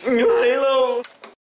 Hello!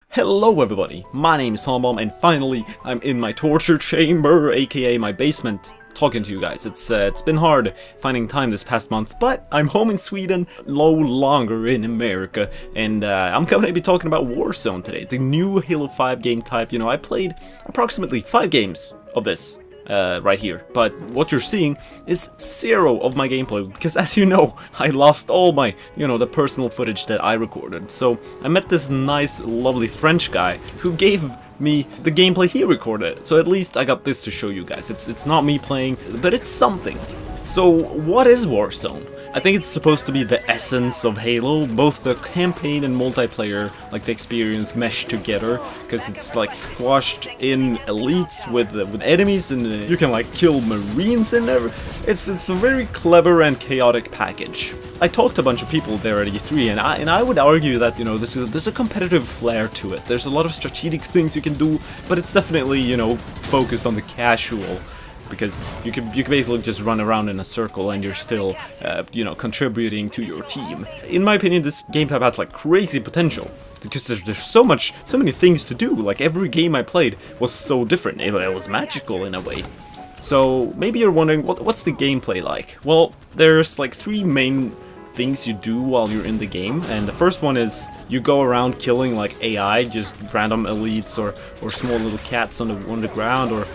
Hello everybody, my name is Tom, and finally I'm in my torture chamber, aka my basement, talking to you guys. It's been hard finding time this past month, but I'm home in Sweden, no longer in America, and I'm gonna be talking about Warzone today, the new Halo 5 game type. You know, I played approximately 5 games of this. Right here, but what you're seeing is 0 of my gameplay, because as you know, I lost all my, the personal footage that I recorded. So I met this nice, lovely French guy who gave me the gameplay he recorded. So at least I got this to show you guys. It's not me playing, but it's something. So what is Warzone? I think it's supposed to be the essence of Halo, both the campaign and multiplayer, like the experience meshed together, because it's like squashed in elites with enemies, and you can like kill Marines in there. It's a very clever and chaotic package. I talked to a bunch of people there at E3, and I would argue that, there's a competitive flair to it. There's a lot of strategic things you can do, but it's definitely, focused on the casual. Because you can basically just run around in a circle and you're still, contributing to your team. In my opinion, this game type has like crazy potential, because there's so many things to do. Like every game I played was so different. It was magical in a way. So maybe you're wondering, what's the gameplay like? Well, there's like 3 main things you do while you're in the game, and the first one is you go around killing like AI, just random elites or small little cats on the ground, or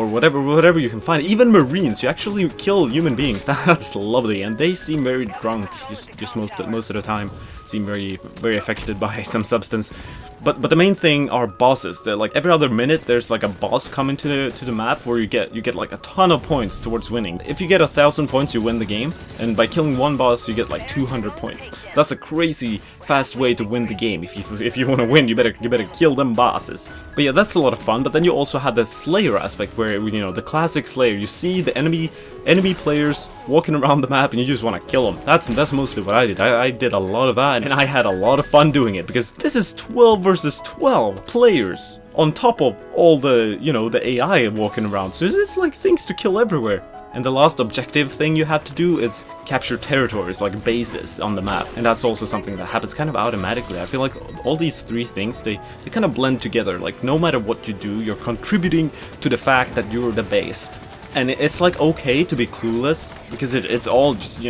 whatever you can find. Even Marines, you actually kill human beings. That's lovely, and they seem very drunk. Just most of the time, seem very affected by some substance. But the main thing are bosses. They're like every other minute there's like a boss coming to the map where you get like a ton of points towards winning. If you get 1,000 points, you win the game, and by killing one boss you get like 200 points. That's a crazy fast way to win the game. If you want to win, you better kill them bosses. But yeah, that's a lot of fun. But then you also have the Slayer aspect, where the classic Slayer. You see the enemy players walking around the map, and you just want to kill them. That's mostly what I did. I did a lot of that, and I had a lot of fun doing it, because this is 12 versus 12 players on top of all the the AI walking around. So it's like things to kill everywhere. And the last objective thing you have to do is capture territories, like bases on the map. And that's also something that happens kind of automatically. I feel like all these 3 things, they kind of blend together. Like no matter what you do, you're contributing to the fact that you're the best. And it's like okay to be clueless, because it's all just,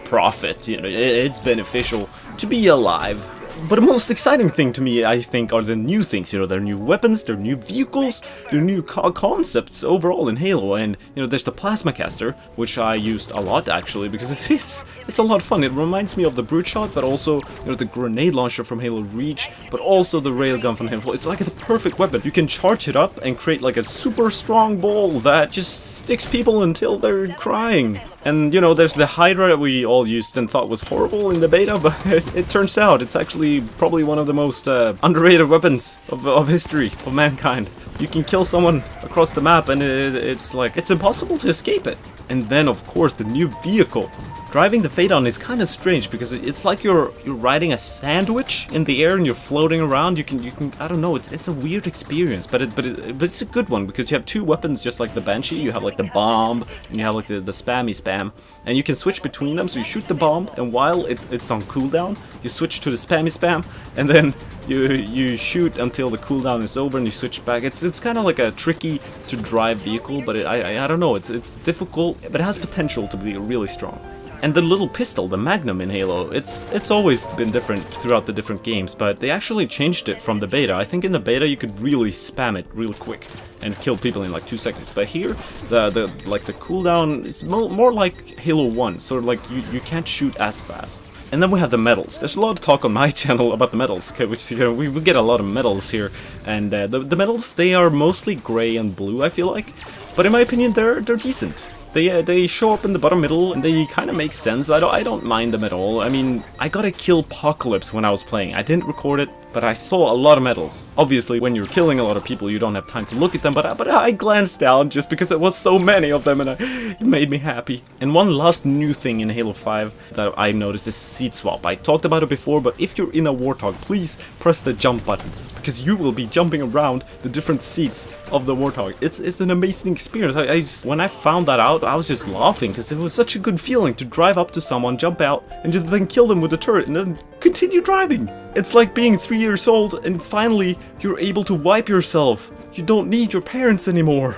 profit. It's beneficial to be alive. But the most exciting thing to me, I think, are the new things. Their new weapons, their new vehicles, their new concepts overall in Halo. And there's the plasma caster, which I used a lot actually, because it's a lot of fun. It reminds me of the brute shot, but also the grenade launcher from Halo Reach, but also the railgun from Halo. It's like the perfect weapon. You can charge it up and create like a super strong ball that just sticks people until they're crying. And there's the Hydra that we all used and thought was horrible in the beta, but it turns out it's actually probably one of the most underrated weapons of history, of mankind. You can kill someone across the map, and it's like, it's impossible to escape it. And then of course the new vehicle. Driving the Phaeton is kind of strange, because it's like you're riding a sandwich in the air and you're floating around. You can I don't know, it's a weird experience, but it's a good one, because you have 2 weapons just like the Banshee. You have like the bomb, and you have like the spammy spam, and you can switch between them. So you shoot the bomb, and while it's on cooldown, you switch to the spammy spam, and then you shoot until the cooldown is over, and you switch back. It's kind of like a tricky to drive vehicle, but I don't know, it's difficult, but it has potential to be really strong. And the little pistol, the Magnum in Halo, it's always been different throughout the different games, but they actually changed it from the beta. I think in the beta you could really spam it real quick and kill people in like 2 seconds. But here, the cooldown is more like Halo 1, so like you can't shoot as fast. And then we have the medals. There's a lot of talk on my channel about the medals, which we get a lot of medals here. And the medals, they are mostly gray and blue, I feel like. But in my opinion, they're decent. They show up in the bottom middle, and they kind of make sense. I don't mind them at all. I mean, I got a kill Apocalypse when I was playing. I didn't record it, but I saw a lot of medals. Obviously, when you're killing a lot of people, you don't have time to look at them, but I glanced down just because there was so many of them, and it made me happy. And one last new thing in Halo 5 that I noticed is seat swap. I talked about it before, but if you're in a Warthog, please press the jump button, because you will be jumping around the different seats of the Warthog. It's an amazing experience. When I found that out, I was just laughing, because it was such a good feeling to drive up to someone, jump out, and just then kill them with the turret, and then continue driving. It's like being 3 years old and finally you're able to wipe yourself. You don't need your parents anymore.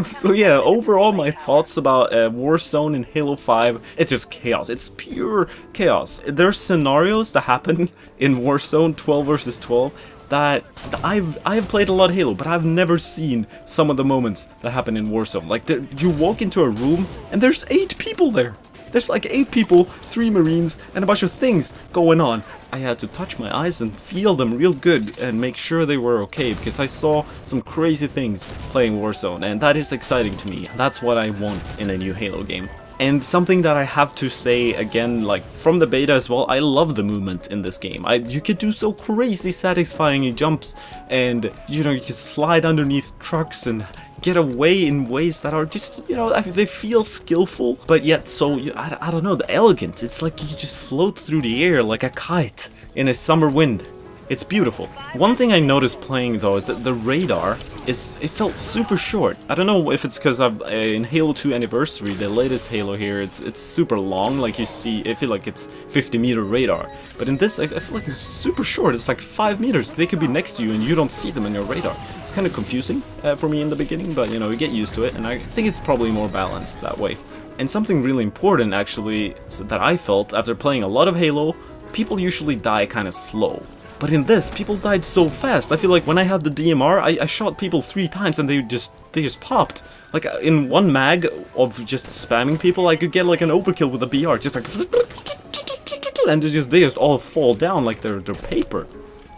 So yeah, overall my thoughts about Warzone in Halo 5, it's just chaos. It's pure chaos. There's scenarios that happen in Warzone 12 versus 12 that I've played a lot of Halo, but I've never seen some of the moments that happen in Warzone. Like you walk into a room and there's 8 people there. There's like 8 people, 3 Marines, and a bunch of things going on. I had to touch my eyes and feel them real good and make sure they were okay, because I saw some crazy things playing Warzone, and that is exciting to me. That's what I want in a new Halo game. And something that I have to say again, like from the beta as well, I love the movement in this game. You can do so crazy satisfying jumps, and you know, you can slide underneath trucks and get away in ways that are just, you know, they feel skillful, but yet so, I don't know, the elegance. It's like you just float through the air like a kite in a summer wind. It's beautiful. One thing I noticed playing though is that the radar it felt super short. I don't know if it's because in Halo 2 Anniversary, the latest Halo here, it's super long. Like you see, I feel like it's 50-meter radar. But in this, I feel like it's super short. It's like 5 meters. They could be next to you and you don't see them in your radar. It's kind of confusing for me in the beginning, but you know, you get used to it, and I think it's probably more balanced that way. And something really important actually that I felt after playing a lot of Halo, people usually die kind of slow. But in this, people died so fast. I feel like when I had the DMR, I shot people 3 times and they just popped. Like in one mag of just spamming people, I could get like an overkill with a BR, just like, and they just all fall down like they're paper.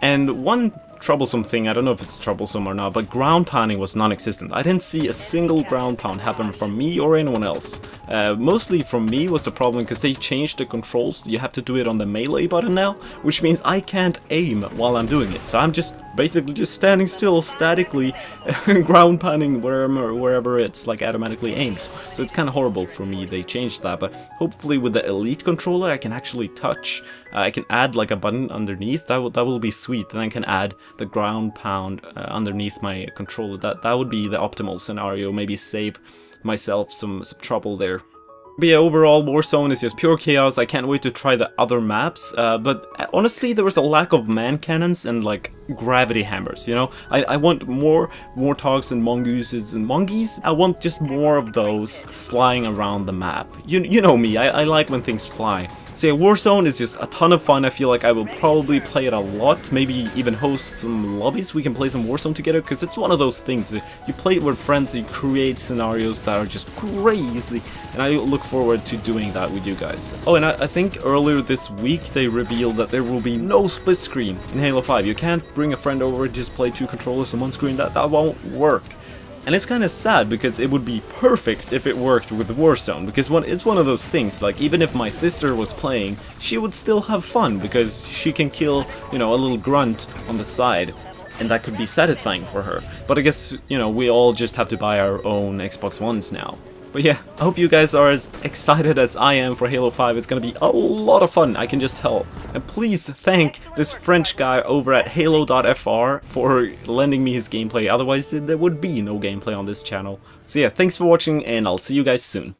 And one troublesome thing, I don't know if it's troublesome or not, but ground pounding was non-existent. I didn't see a single ground pound happen from me or anyone else. Mostly from me was the problem because they changed the controls. You have to do it on the melee button now, which means I can't aim while I'm doing it. So I'm just basically just standing still, statically ground pounding wherever it's like automatically aims. So it's kind of horrible for me. They changed that, but hopefully with the Elite controller I can actually touch. I can add like a button underneath. That will be sweet. Then I can add the ground pound underneath my controller. That would be the optimal scenario. Maybe save myself some trouble there. But yeah, overall Warzone is just pure chaos. I can't wait to try the other maps, but honestly there was a lack of man cannons and like gravity hammers, you know? I want more warthogs and mongooses and mongeese. I want just more of those flying around the map. You know me, I like when things fly. So yeah, Warzone is just a ton of fun. I feel like I will probably play it a lot, maybe even host some lobbies. We can play some Warzone together, because it's one of those things. You play it with friends, you create scenarios that are just crazy, and I look forward to doing that with you guys. Oh, and I think earlier this week they revealed that there will be no split screen in Halo 5. You can't bring a friend over and just play 2 controllers on one screen. That won't work. And it's kind of sad, because it would be perfect if it worked with Warzone, because it's one of those things, like even if my sister was playing, she would still have fun, because she can kill, you know, a little grunt on the side, and that could be satisfying for her. But I guess, you know, we all just have to buy our own Xbox Ones now. But yeah, I hope you guys are as excited as I am for Halo 5. It's gonna be a lot of fun, I can just tell. And please thank this French guy over at halo.fr for lending me his gameplay, otherwise there would be no gameplay on this channel. So yeah, thanks for watching, and I'll see you guys soon.